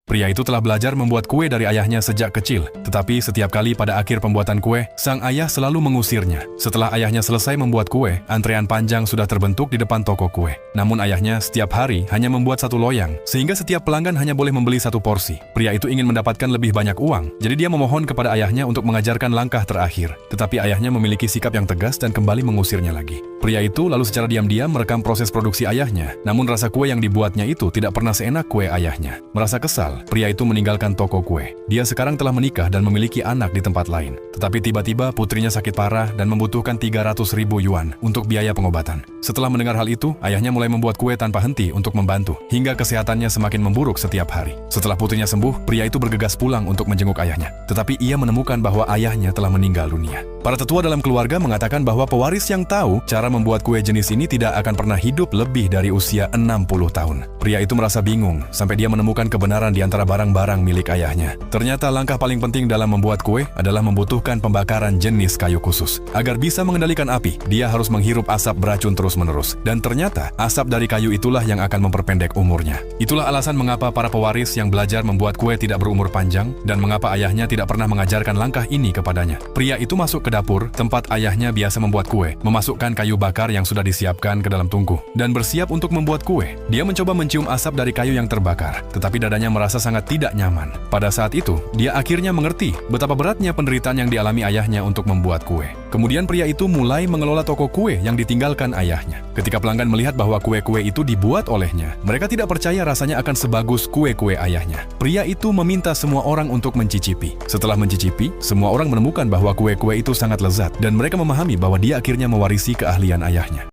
Pria itu telah belajar membuat kue dari ayahnya sejak kecil, tetapi setiap kali pada akhir pembuatan kue, sang ayah selalu mengusirnya. Setelah ayahnya selesai membuat kue, antrean panjang sudah terbentuk di depan toko kue. Namun ayahnya setiap hari hanya membuat satu loyang, sehingga setiap pelanggan hanya boleh membeli satu porsi. Pria itu ingin mendapatkan lebih banyak uang, jadi dia memohon kepada ayahnya untuk mengajarkan langkah terakhir. Tetapi ayahnya memiliki sikap yang tegas dan kembali mengusirnya lagi. Pria itu lalu secara diam-diam merekam proses produksi ayahnya, namun rasa kue yang dibuatnya itu tidak pernah seenak kue ayahnya. Merasa kesal, pria itu meninggalkan toko kue. Dia sekarang telah menikah dan memiliki anak di tempat lain. Tetapi tiba-tiba putrinya sakit parah dan membutuhkan 300.000 yuan untuk biaya pengobatan. Setelah mendengar hal itu, ayahnya mulai membuat kue tanpa henti untuk membantu, hingga kesehatannya semakin memburuk setiap hari. Setelah putrinya sembuh, pria itu bergegas pulang untuk menjenguk ayahnya. Tetapi ia menemukan bahwa ayahnya telah meninggal dunia. Para tetua dalam keluarga mengatakan bahwa pewaris yang tahu cara membuat kue jenis ini tidak akan pernah hidup lebih dari usia 60 tahun. Pria itu merasa bingung sampai dia menemukan kebenaran di antara barang-barang milik ayahnya. Ternyata langkah paling penting dalam membuat kue adalah membutuhkan pembakaran jenis kayu khusus. Agar bisa mengendalikan api, dia harus menghirup asap beracun terus-menerus. Dan ternyata asap dari kayu itulah yang akan memperpendek umurnya. Itulah alasan mengapa para pewaris yang belajar membuat kue tidak berumur panjang dan mengapa ayahnya tidak pernah mengajarkan langkah ini kepadanya. Pria itu masuk ke dapur, tempat ayahnya biasa membuat kue, memasukkan kayu bakar yang sudah disiapkan ke dalam tungku, dan bersiap untuk membuat kue. Dia mencoba mencium asap dari kayu yang terbakar, tetapi dadanya merasa sangat tidak nyaman. Pada saat itu, dia akhirnya mengerti betapa beratnya penderitaan yang dialami ayahnya untuk membuat kue. Kemudian pria itu mulai mengelola toko kue yang ditinggalkan ayahnya. Ketika pelanggan melihat bahwa kue-kue itu dibuat olehnya, mereka tidak percaya rasanya akan sebagus kue-kue ayahnya. Pria itu meminta semua orang untuk mencicipi. Setelah mencicipi, semua orang menemukan bahwa kue-kue itu sangat lezat, dan mereka memahami bahwa dia akhirnya mewarisi keahlian ayahnya.